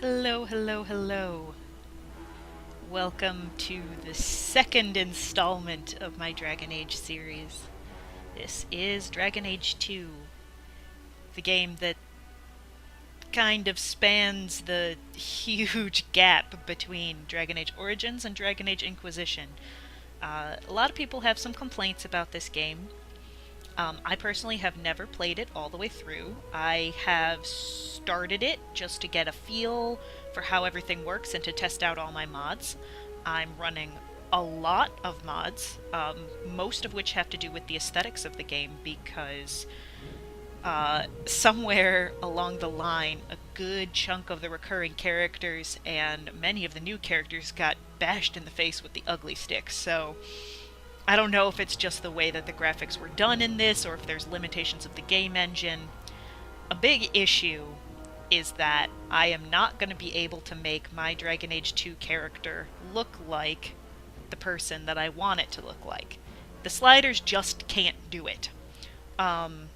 Hello, hello, hello. Welcome to the second installment of my Dragon Age series. This is Dragon Age 2, the game that kind of spans the huge gap between Dragon Age Origins and Dragon Age Inquisition. A lot of people have some complaints about this game. I personally have never played it all the way through. I have started it just to get a feel for how everything works and to test out all my mods. I'm running a lot of mods, most of which have to do with the aesthetics of the game because somewhere along the line, a good chunk of the recurring characters and many of the new characters got bashed in the face with the ugly stick, so I don't know if it's just the way that the graphics were done in this, or if there's limitations of the game engine. A big issue is that I am not going to be able to make my Dragon Age 2 character look like the person that I want it to look like. The sliders just can't do it.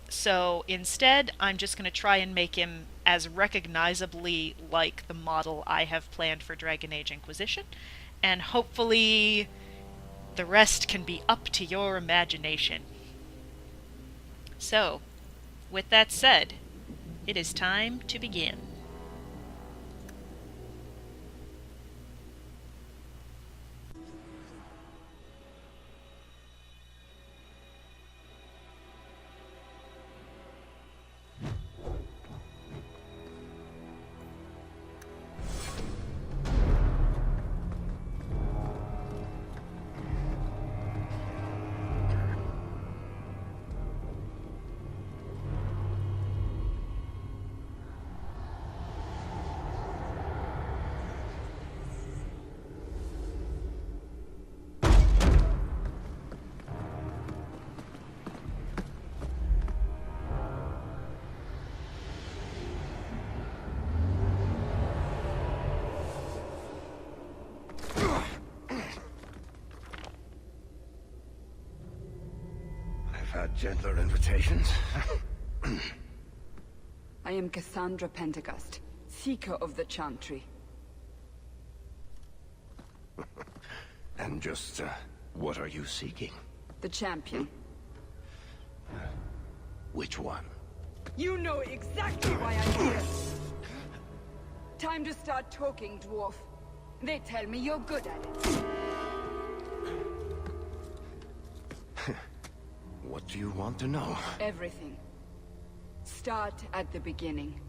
So instead, I'm just going to try and make him as recognizably like the model I have planned for Dragon Age Inquisition, and hopefully the rest can be up to your imagination. So, with that said, it is time to begin. Had gentler invitations. I am Cassandra Pentagust, Seeker of the Chantry. And just, what are you seeking? The champion. Which one? You know exactly why I'm here! Time to start talking, dwarf. They tell me you're good at it. What do you want to know? Everything. Start at the beginning.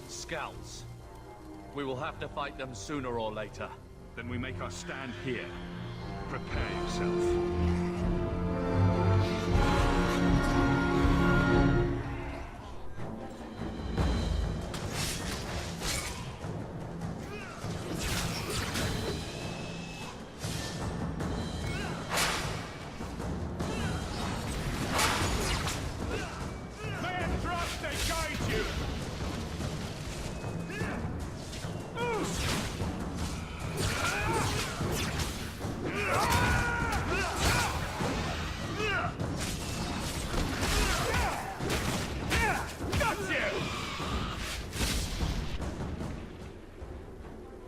Scouts. We will have to fight them sooner or later. Then we make our stand here. Prepare yourself.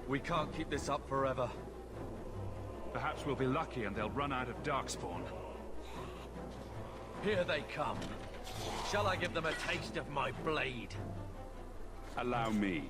We can't keep this up forever. Perhaps we'll be lucky and they'll run out of Darkspawn. Here they come. Shall I give them a taste of my blade? Allow me.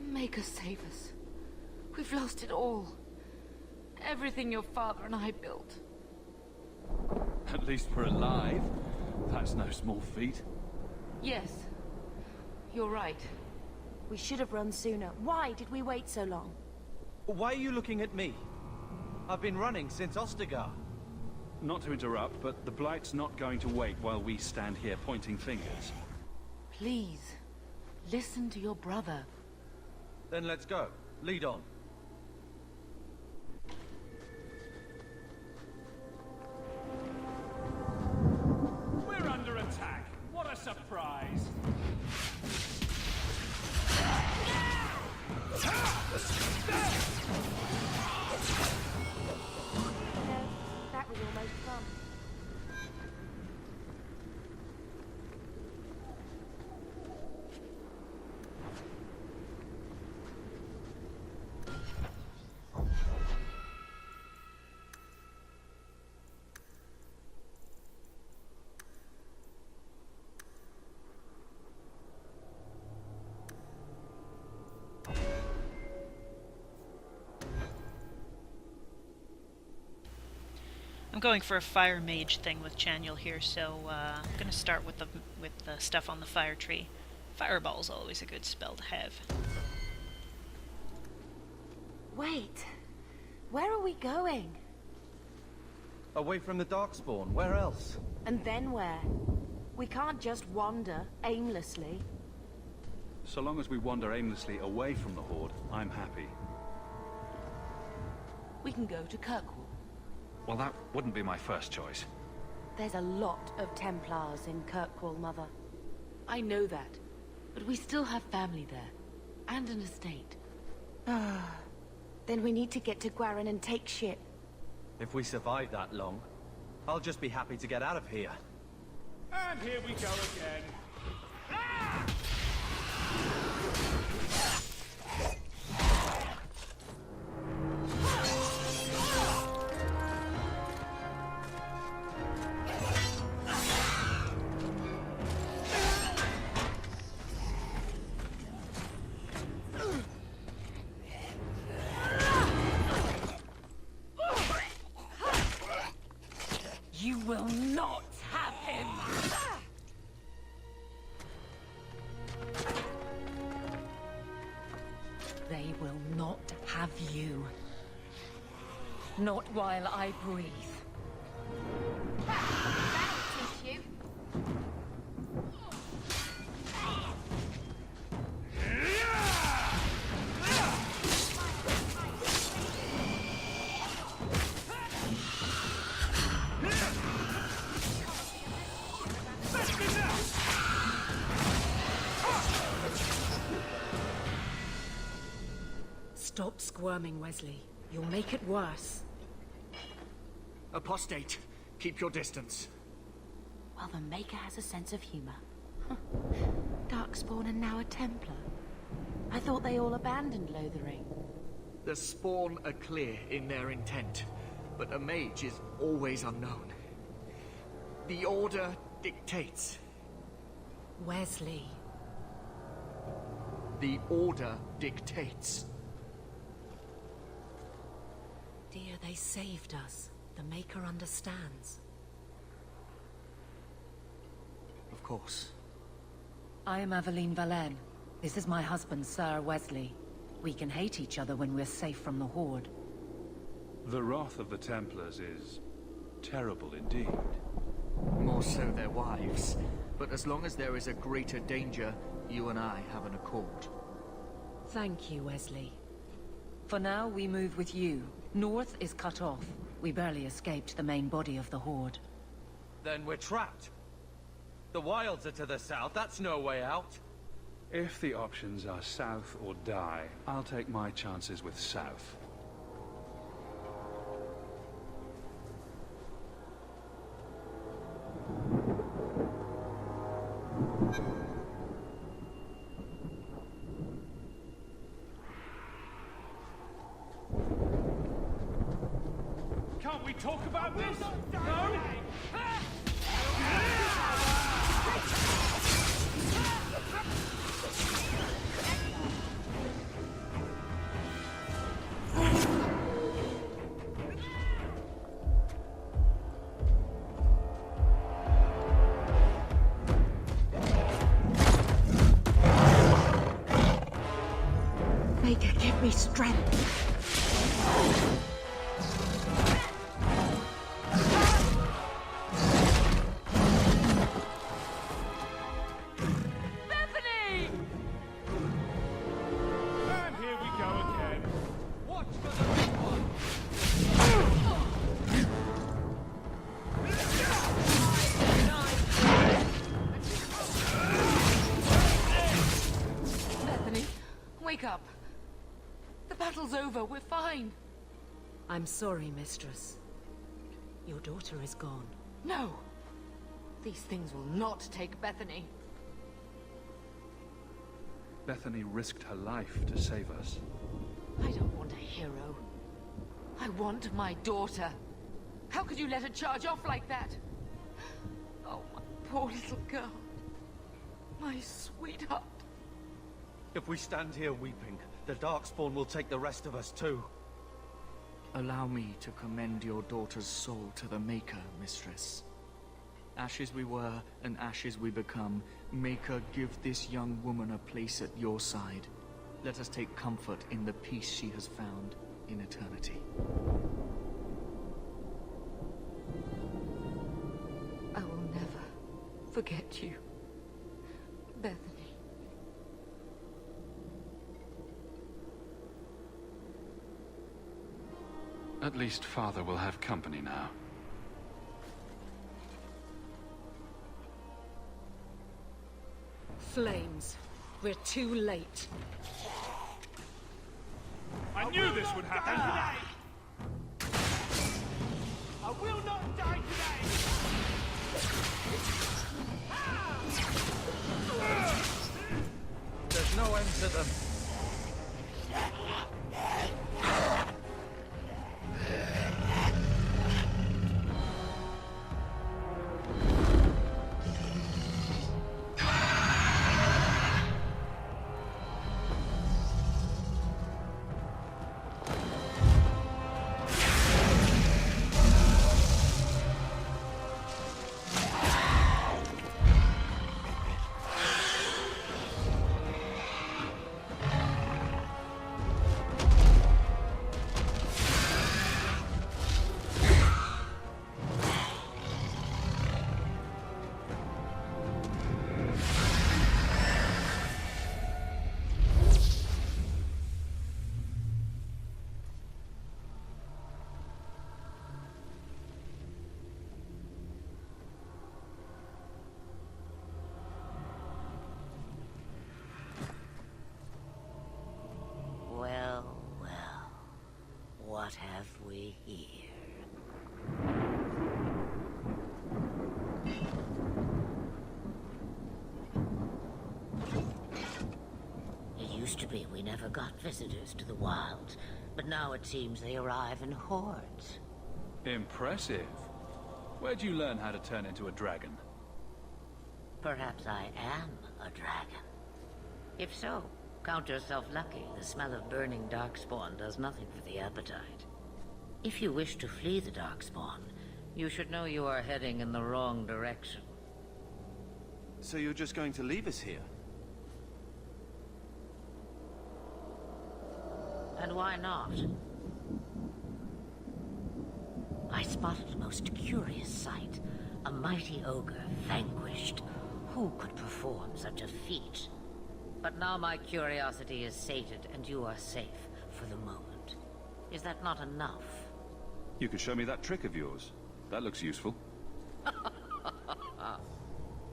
Make us save us. We've lost it all. Everything your father and I built. At least we're alive. That's no small feat. Yes. You're right. We should have run sooner. Why did we wait so long? Why are you looking at me? I've been running since Ostagar. Not to interrupt, but the Blight's not going to wait while we stand here pointing fingers. Please, listen to your brother. Then let's go. Lead on. We're under attack. What a surprise. That was almost fun. I'm going for a fire mage thing with Chaniel here, so I'm gonna start with the stuff on the fire tree. Fireball's always a good spell to have. Wait. Where are we going? Away from the Darkspawn. Where else? And then where? We can't just wander aimlessly. So long as we wander aimlessly away from the Horde, I'm happy. We can go to Kirkwall. Well, that wouldn't be my first choice. There's a lot of Templars in Kirkwall, Mother. I know that, but we still have family there, and an estate. Then we need to get to Gwarin and take ship. If we survive that long, I'll just be happy to get out of here. And here we go again. You will not have him! They will not have you. Not while I breathe. That'll teach you. Stop squirming, Wesley. You'll make it worse. Apostate, keep your distance. Well, the Maker has a sense of humor. Darkspawn and now a Templar. I thought they all abandoned Lothering. The Spawn are clear in their intent, but a mage is always unknown. The Order dictates. Wesley. The Order dictates. Dear, they saved us. The Maker understands. Of course. I am Aveline Valenne. This is my husband, Sir Wesley. We can hate each other when we're safe from the Horde. The wrath of the Templars is terrible indeed. More so their wives. But as long as there is a greater danger, you and I have an accord. Thank you, Wesley. For now, we move with you. North is cut off. We barely escaped the main body of the Horde. Then we're trapped. The wilds are to the south. That's no way out. If the options are south or die, I'll take my chances with south. Can't we talk about this? No? me strength. Bethany! And here we go again. Watch for the big one! Bethany, wake up. The battle's over. We're fine. I'm sorry, mistress. Your daughter is gone. No. These things will not take Bethany. Bethany risked her life to save us. I don't want a hero. I want my daughter. How could you let her charge off like that? Oh, my poor little girl. My sweetheart. If we stand here weeping, the Darkspawn will take the rest of us too. Allow me to commend your daughter's soul to the Maker, mistress. Ashes we were, and ashes we become. Maker, give this young woman a place at your side. Let us take comfort in the peace she has found in eternity. I will never forget you, Bethany. At least Father will have company now. Flames. We're too late. I knew this would happen! I will not die today! There's no end to them. Well, well. What have we here? It used to be we never got visitors to the wilds, but now it seems they arrive in hordes. Impressive. Where'd you learn how to turn into a dragon? Perhaps I am a dragon. If so, count yourself lucky. The smell of burning darkspawn does nothing for the appetite. If you wish to flee the darkspawn, you should know you are heading in the wrong direction. So you're just going to leave us here? And why not? I spotted a most curious sight. A mighty ogre vanquished. Who could perform such a feat? But now my curiosity is sated, and you are safe for the moment. Is that not enough? You could show me that trick of yours. That looks useful.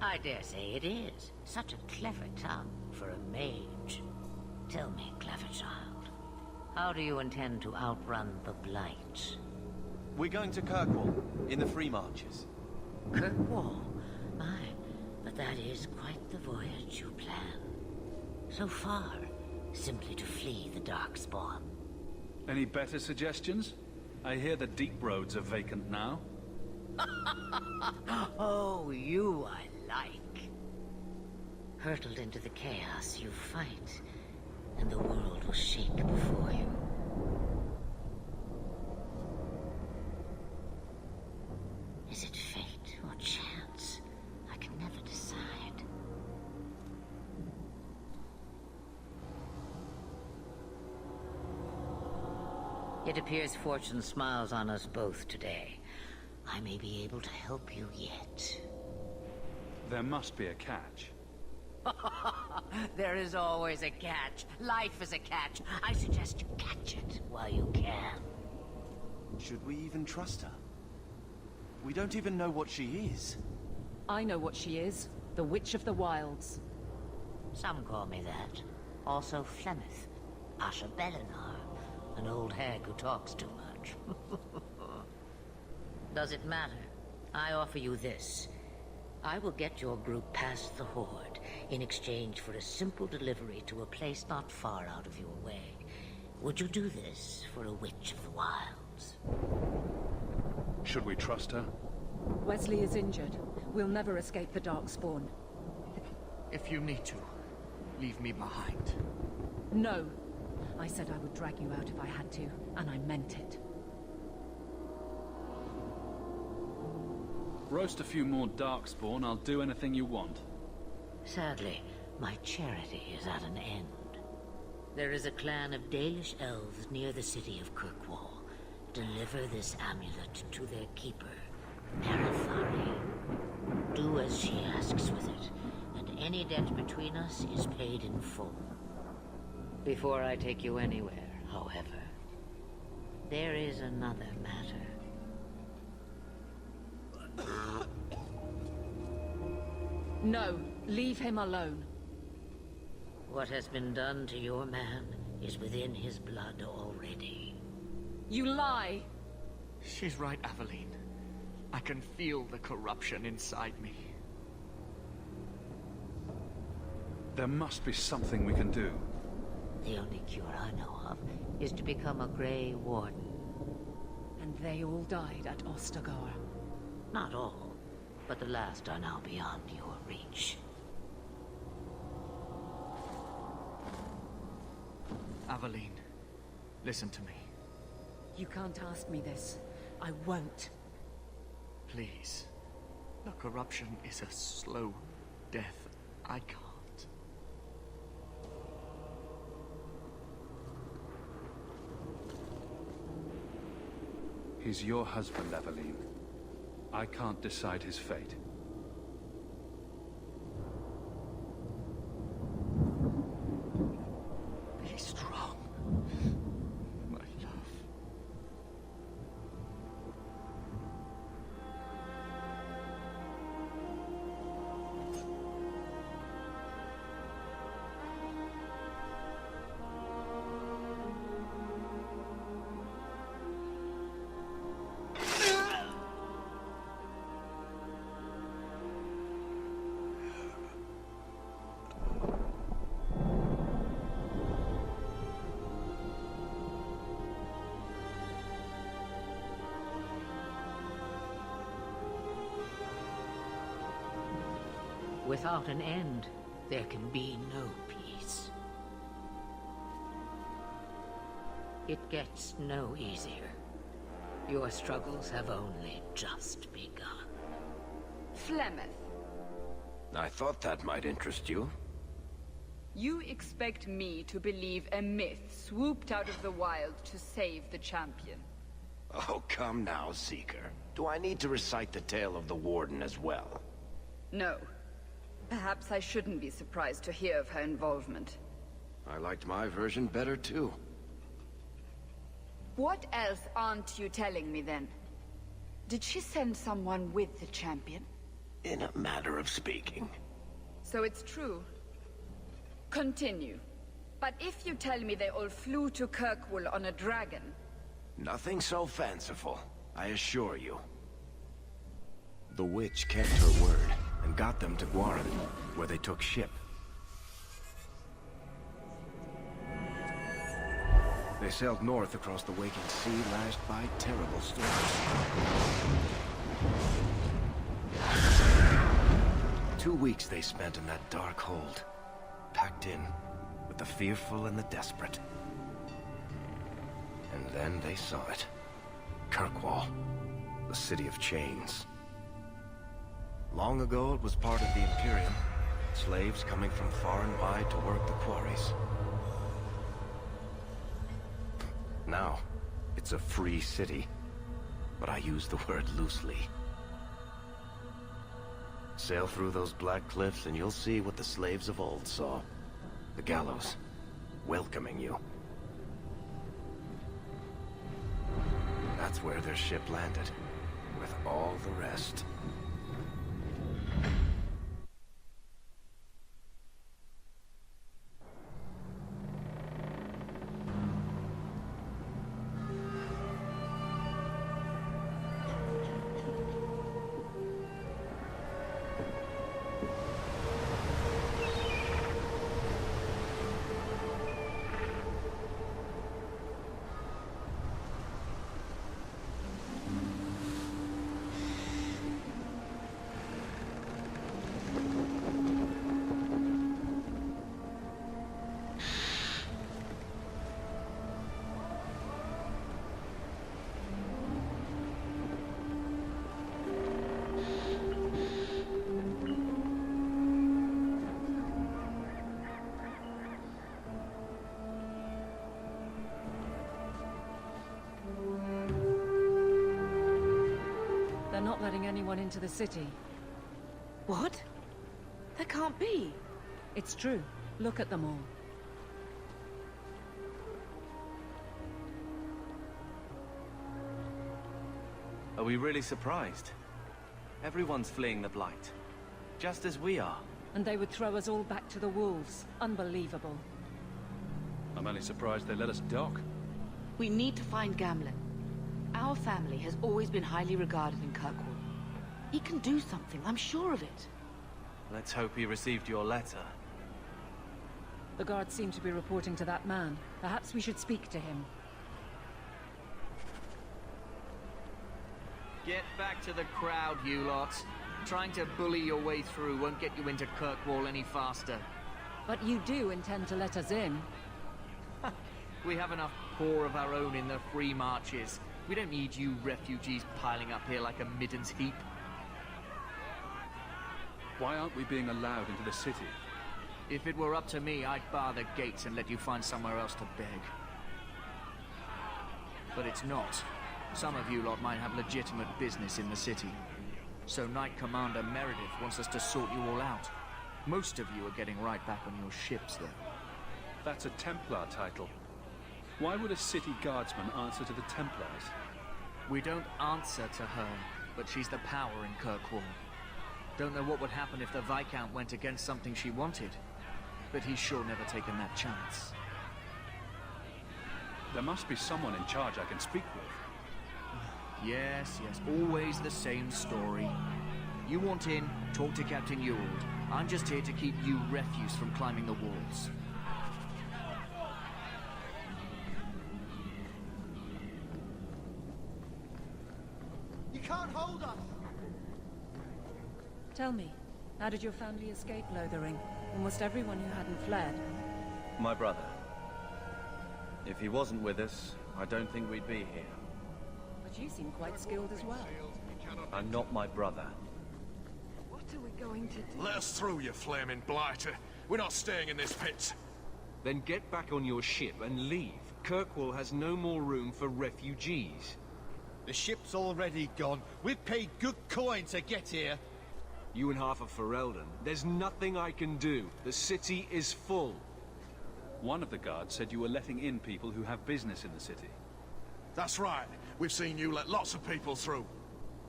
I dare say it is. Such a clever tongue for a mage. Tell me, clever child, how do you intend to outrun the Blight? We're going to Kirkwall, in the Free Marches. Kirkwall? My, but that is quite the voyage you plan. So far, simply to flee the Darkspawn. Any better suggestions? I hear the deep roads are vacant now. Oh, you I like. Hurtled into the chaos, you fight, and the world will shake before you. Is it fate or chance? I can never decide. It appears fortune smiles on us both today. I may be able to help you yet. There must be a catch. There is always a catch. Life is a catch. I suggest you catch it while you can. Should we even trust her? We don't even know what she is. I know what she is. The Witch of the Wilds. Some call me that. Also Flemeth. Asha Belinar. An old hag who talks too much. Does it matter? I offer you this. I will get your group past the Horde in exchange for a simple delivery to a place not far out of your way. Would you do this for a Witch of the Wilds? Should we trust her? Wesley is injured. We'll never escape the Darkspawn. If you need to, leave me behind. No. I said I would drag you out if I had to, and I meant it. Roast a few more Darkspawn, I'll do anything you want. Sadly, my charity is at an end. There is a clan of Dalish elves near the city of Kirkwall. Deliver this amulet to their keeper, Marithari. Do as she asks with it, and any debt between us is paid in full. Before I take you anywhere, however, there is another matter. No, leave him alone. What has been done to your man is within his blood already. You lie! She's right, Aveline. I can feel the corruption inside me. There must be something we can do. The only cure I know of is to become a Grey Warden. And they all died at Ostagar. Not all, but the last are now beyond your reach. Aveline, listen to me. You can't ask me this. I won't. Please. The corruption is a slow death. I can't. He's your husband, Aveline. I can't decide his fate. Be strong, my love. Without an end, there can be no peace. It gets no easier. Your struggles have only just begun. Flemeth, I thought that might interest you. you expect me to believe a myth swooped out of the wild to save the champion? Oh, come now, Seeker. Do I need to recite the tale of the Warden as well? No. Perhaps I shouldn't be surprised to hear of her involvement. I liked my version better, too. What else aren't you telling me, then? Did she send someone with the champion? In a matter of speaking. So it's true. Continue. But if you tell me they all flew to Kirkwall on a dragon... Nothing so fanciful, I assure you. The witch kept her word and got them to Guaran, where they took ship. They sailed north across the waking sea, lashed by terrible storms. 2 weeks they spent in that dark hold, packed in with the fearful and the desperate. And then they saw it. Kirkwall, the city of chains. Long ago it was part of the Imperium, slaves coming from far and wide to work the quarries. Now, It's a free city, but I use the word loosely. Sail through those black cliffs and you'll see what the slaves of old saw. The gallows, welcoming you. That's where their ship landed, with all the rest. They're not letting anyone into the city. What? That can't be. It's true. Look at them all. Are we really surprised? Everyone's fleeing the Blight. Just as we are. And they would throw us all back to the wolves. Unbelievable. I'm only surprised they let us dock. We need to find Gamlen. Our family has always been highly regarded in Kirkwall. He can do something, I'm sure of it. Let's hope he received your letter. The guards seem to be reporting to that man. Perhaps we should speak to him. Get back to the crowd, you lot. Trying to bully your way through won't get you into Kirkwall any faster. But you do intend to let us in. We have enough poor of our own in the free marches. We don't need you refugees piling up here like a middens heap. Why aren't we being allowed into the city? If it were up to me, I'd bar the gates and let you find somewhere else to beg. But it's not. Some of you lot might have legitimate business in the city. So Knight Commander Meredith wants us to sort you all out. Most of you are getting right back on your ships, though. That's a Templar title. Why would a city guardsman answer to the Templars? We don't answer to her, but she's the power in Kirkwall. Don't know what would happen if the Viscount went against something she wanted, but he's sure never taken that chance. There must be someone in charge I can speak with. Yes, always the same story. You want in, talk to Captain Ewald. I'm just here to keep you refuse from climbing the walls. You can't hold us! Tell me, how did your family escape Lothering? Almost everyone who hadn't fled. My brother. If he wasn't with us, I don't think we'd be here. But you seem quite skilled as well. I'm not my brother. What are we going to do? Let us through, you flaming blighter. We're not staying in this pit. Then get back on your ship and leave. Kirkwall has no more room for refugees. The ship's already gone. We've paid good coin to get here. You and half of Ferelden. There's nothing I can do. The city is full. One of the guards said you were letting in people who have business in the city. That's right. We've seen you let lots of people through.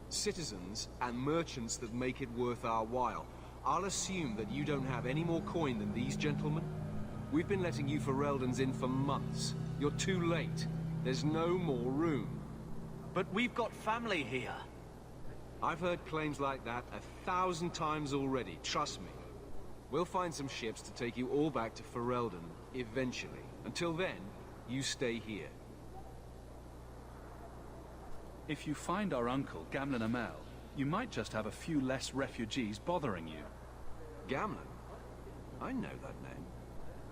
Citizens and merchants that make it worth our while. I'll assume that you don't have any more coin than these gentlemen. We've been letting you Fereldans in for months. You're too late. There's no more room. But we've got family here. I've heard claims like that 1,000 times already, trust me. We'll find some ships to take you all back to Ferelden, eventually. Until then, you stay here. If you find our uncle, Gamlen Amel, you might just have a few less refugees bothering you. Gamlen? I know that name.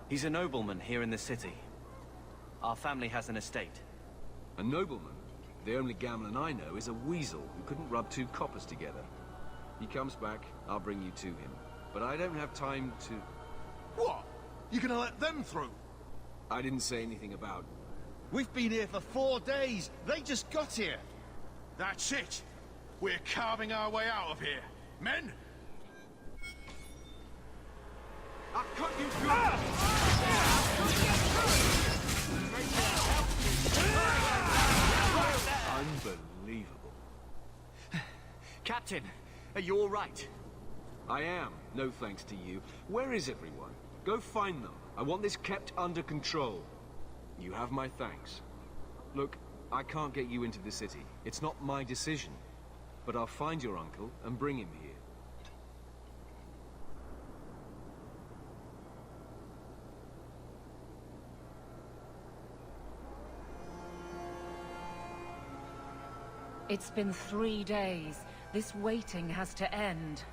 He's a nobleman here in the city. Our family has an estate. A nobleman? The only Gamlen I know is a weasel who couldn't rub two coppers together. He comes back, I'll bring you to him. But I don't have time to... What? You gonna let them through? I didn't say anything about... We've been here for 4 days. They just got here. That's it. We're carving our way out of here. Men? I'll cut you through! Unbelievable. Captain, are you all right? I am, no thanks to you. Where is everyone? Go find them. I want this kept under control. You have my thanks. Look, I can't get you into the city. It's not my decision. But I'll find your uncle and bring him here. It's been 3 days. This waiting has to end.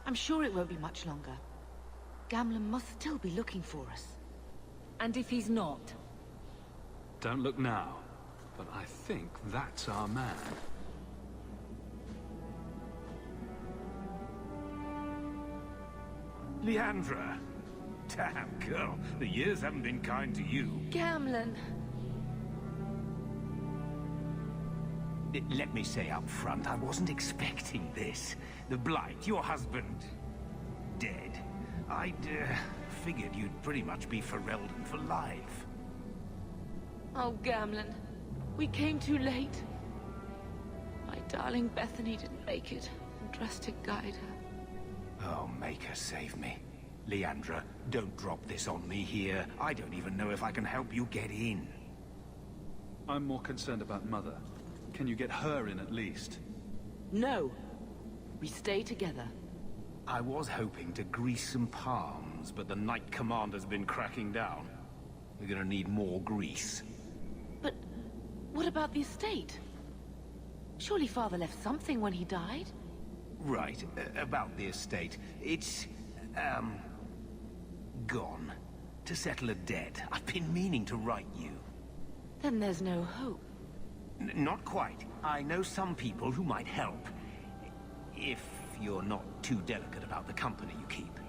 I'm sure it won't be much longer. Gamlen must still be looking for us. And if he's not? Don't look now, but I think that's our man. Leandra! Damn, girl, the years haven't been kind to you. Gamlen! Let me say up front, I wasn't expecting this. The Blight, your husband, dead. I'd figured you'd pretty much be Ferelden for life. Oh, Gamlen. We came too late. My darling Bethany didn't make it, and dressed to guide her. Oh, make her save me. Leandra, don't drop this on me here. I don't even know if I can help you get in. I'm more concerned about Mother. Can you get her in at least? No. We stay together. I was hoping to grease some palms, but the Knight Commander's been cracking down. We're gonna need more grease. But what about the estate? Surely Father left something when he died? Right, about the estate. It's, gone. To settle a debt. I've been meaning to write you. Then there's no hope. Not quite. I know some people who might help. If you're not too delicate about the company you keep.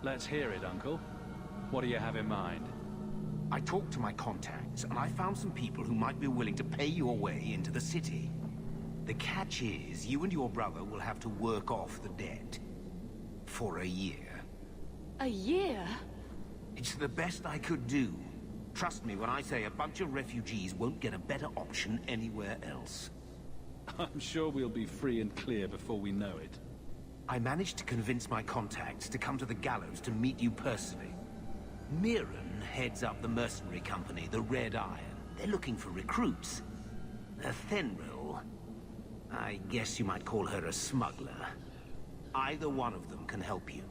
Let's hear it, Uncle. What do you have in mind? I talked to my contacts, and I found some people who might be willing to pay your way into the city. The catch is, you and your brother will have to work off the debt. For a year. A year? It's the best I could do. Trust me when I say a bunch of refugees won't get a better option anywhere else. I'm sure we'll be free and clear before we know it. I managed to convince my contacts to come to the gallows to meet you personally. Mirren heads up the mercenary company, the Red Iron. They're looking for recruits. Thenril, I guess you might call her a smuggler. Either one of them can help you.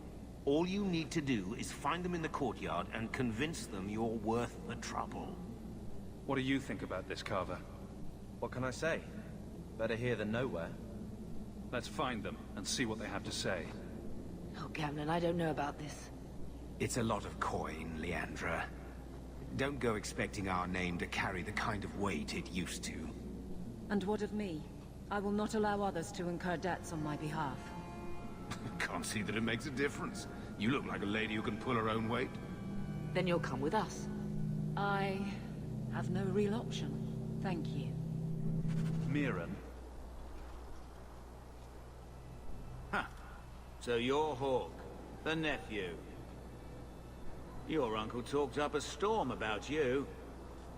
All you need to do is find them in the courtyard and convince them you're worth the trouble. What do you think about this, Carver? What can I say? Better here than nowhere. Let's find them and see what they have to say. Oh, Gamlen, I don't know about this. It's a lot of coin, Leandra. Don't go expecting our name to carry the kind of weight it used to. And what of me? I will not allow others to incur debts on my behalf. Can't see that it makes a difference. You look like a lady who can pull her own weight. Then you'll come with us. I have no real option. Thank you. Mirren? Huh. So you're Hawk, the nephew. Your uncle talked up a storm about you.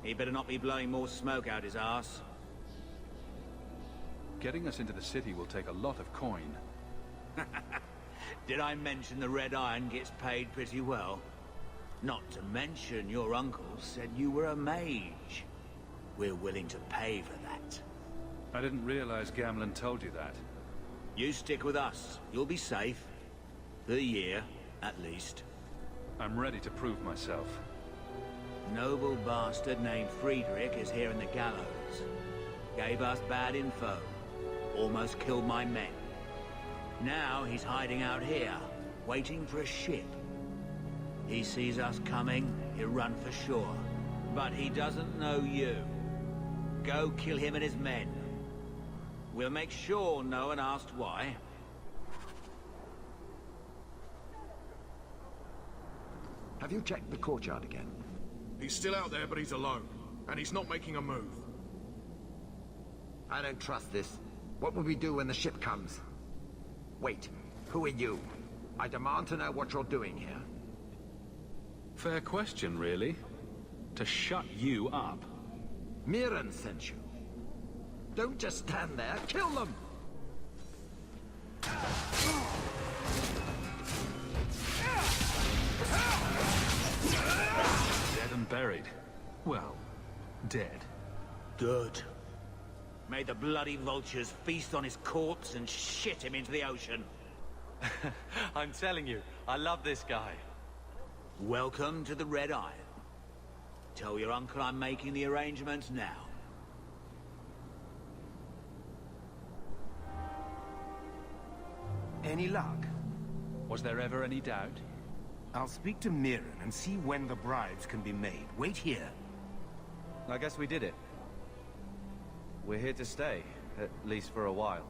He better not be blowing more smoke out his arse. Getting us into the city will take a lot of coin. Did I mention the Red Iron gets paid pretty well? Not to mention your uncle said you were a mage. We're willing to pay for that. I didn't realize Gamlen told you that. You stick with us. You'll be safe. For a year, at least. I'm ready to prove myself. Noble bastard named Friedrich is here in the gallows. Gave us bad info. Almost killed my men. Now he's hiding out here, waiting for a ship. He sees us coming, he'll run for shore. But he doesn't know you. Go kill him and his men. We'll make sure no one asked why. Have you checked the courtyard again? He's still out there, but he's alone. and he's not making a move. I don't trust this. What will we do when the ship comes? Wait, who are you? I demand to know what you're doing here. Fair question, really. To shut you up. Mirren sent you. Don't just stand there, kill them! Dead and buried. Well, dead. Good. May the bloody vultures feast on his corpse and shit him into the ocean. I'm telling you, I love this guy. Welcome to the Red Iron. Tell your uncle I'm making the arrangements now. Any luck? Was there ever any doubt? I'll speak to Mirren and see when the bribes can be made. Wait here. I guess we did it. We're here to stay, at least for a while.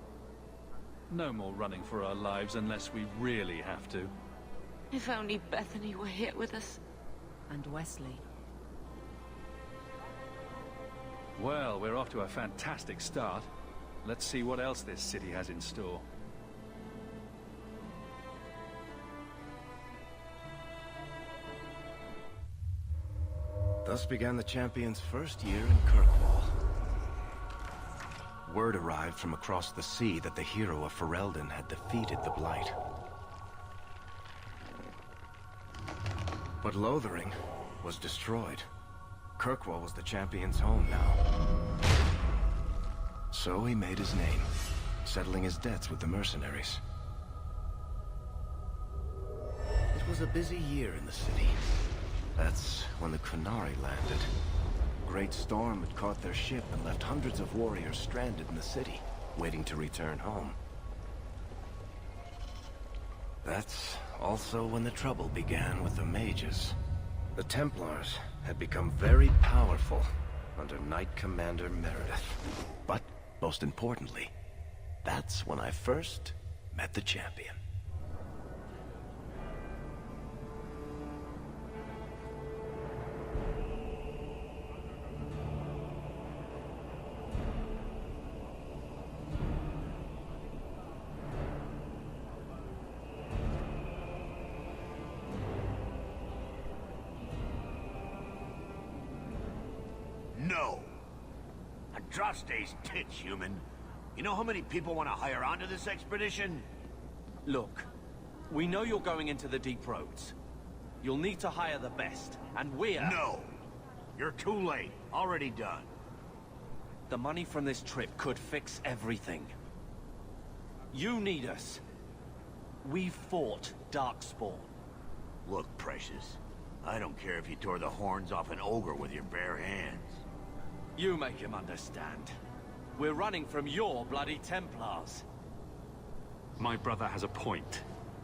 No more running for our lives unless we really have to. If only Bethany were here with us. And Wesley. Well, we're off to a fantastic start. Let's see what else this city has in store. Thus began the champion's first year in Kirkwall. Word arrived from across the sea that the hero of Ferelden had defeated the Blight. But Lothering was destroyed. Kirkwall was the champion's home now. So he made his name, settling his debts with the mercenaries. It was a busy year in the city. That's when the Qunari landed. A great storm had caught their ship and left hundreds of warriors stranded in the city, waiting to return home. That's also when the trouble began with the mages. The Templars had become very powerful under Knight Commander Meredith. But, most importantly, that's when I first met the champion. No. Andraste's tits, human. You know how many people want to hire onto this expedition? Look, we know you're going into the deep roads. You'll need to hire the best, and we're... No! You're too late. Already done. The money from this trip could fix everything. You need us. We fought Darkspawn. Look, Precious. I don't care if you tore the horns off an ogre with your bare hands. You make him understand. We're running from your bloody Templars. My brother has a point.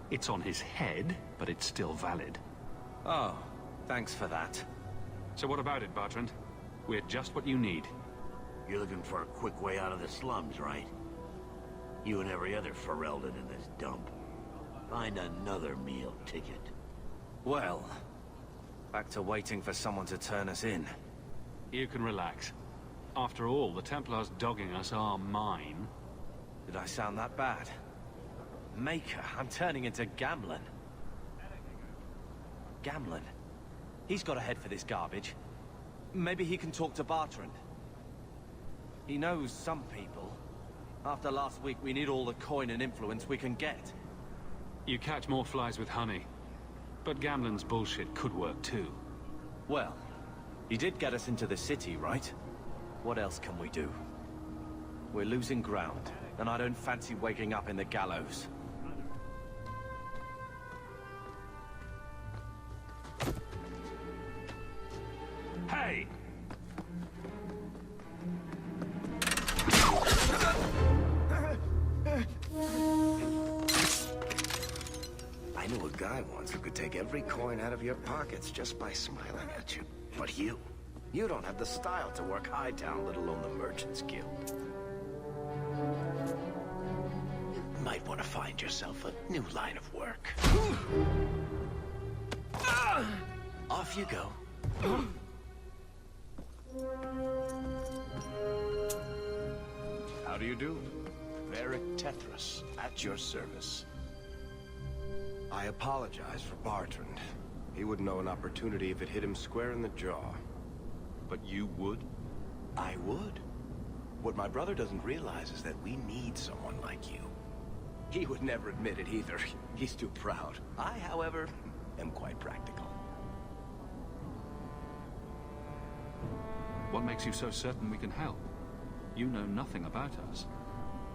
It's on his head, but it's still valid. Oh, thanks for that. So what about it, Bertrand? We're just what you need. You're looking for a quick way out of the slums, right? You and every other Ferelden in this dump. Find another meal ticket. Well, back to waiting for someone to turn us in. You can relax. After all, the Templars dogging us are mine. Did I sound that bad? Maker, I'm turning into Gamlen. Gamlen? He's got a head for this garbage. Maybe he can talk to Bertrand. He knows some people. After last week, we need all the coin and influence we can get. You catch more flies with honey. But Gamlen's bullshit could work too. Well, he did get us into the city, right? What else can we do? We're losing ground, and I don't fancy waking up in the gallows. Hey! I knew a guy once who could take every coin out of your pockets just by smiling at you. But you don't have the style to work Hightown, let alone the Merchants Guild. Might want to find yourself a new line of work. Off you go. How do you do? Varric Tethras, at your service. I apologize for Bartrand. He wouldn't know an opportunity if it hit him square in the jaw. But you would? I would. What my brother doesn't realize is that we need someone like you. He would never admit it either. He's too proud. I, however, am quite practical. What makes you so certain we can help? You know nothing about us.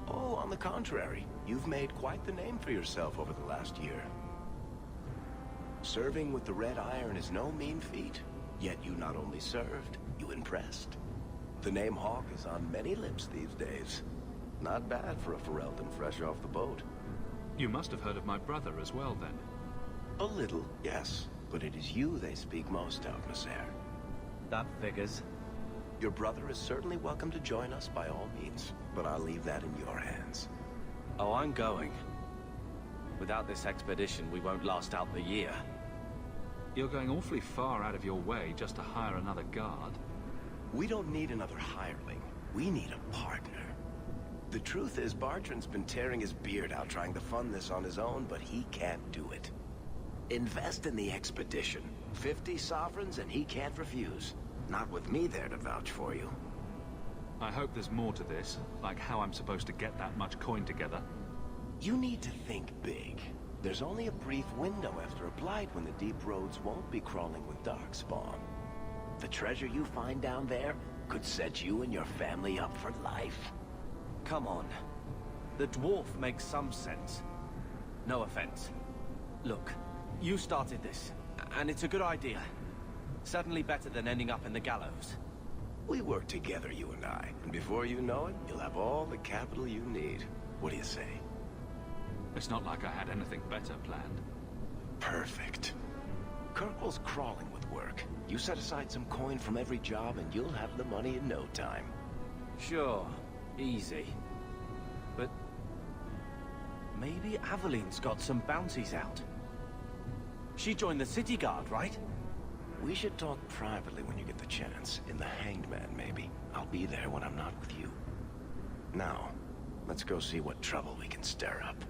Oh, on the contrary. You've made quite the name for yourself over the last year. Serving with the Red Iron is no mean feat. Yet you not only served, you impressed. The name Hawk is on many lips these days. Not bad for a Ferelden fresh off the boat. You must have heard of my brother as well, then. A little, yes. But it is you they speak most of, Monsieur. That figures. Your brother is certainly welcome to join us by all means, but I'll leave that in your hands. Oh, I'm going. Without this expedition, we won't last out the year. You're going awfully far out of your way just to hire another guard. We don't need another hireling. We need a partner. The truth is, Bartrand's been tearing his beard out trying to fund this on his own, but he can't do it. Invest in the expedition. 50 sovereigns and he can't refuse. Not with me there to vouch for you. I hope there's more to this, like how I'm supposed to get that much coin together. You need to think big. There's only a brief window after a blight when the deep roads won't be crawling with darkspawn. The treasure you find down there could set you and your family up for life. Come on. The dwarf makes some sense. No offense. Look, you started this, and it's a good idea. Certainly better than ending up in the gallows. We work together, you and I, and before you know it, you'll have all the capital you need. What do you say? It's not like I had anything better planned. Perfect. Kirkwall's crawling with work. You set aside some coin from every job and you'll have the money in no time. Sure. Easy. But... maybe Aveline's got some bounties out. She joined the city guard, right? We should talk privately when you get the chance. In the Hanged Man, maybe. I'll be there when I'm not with you. Now, let's go see what trouble we can stir up.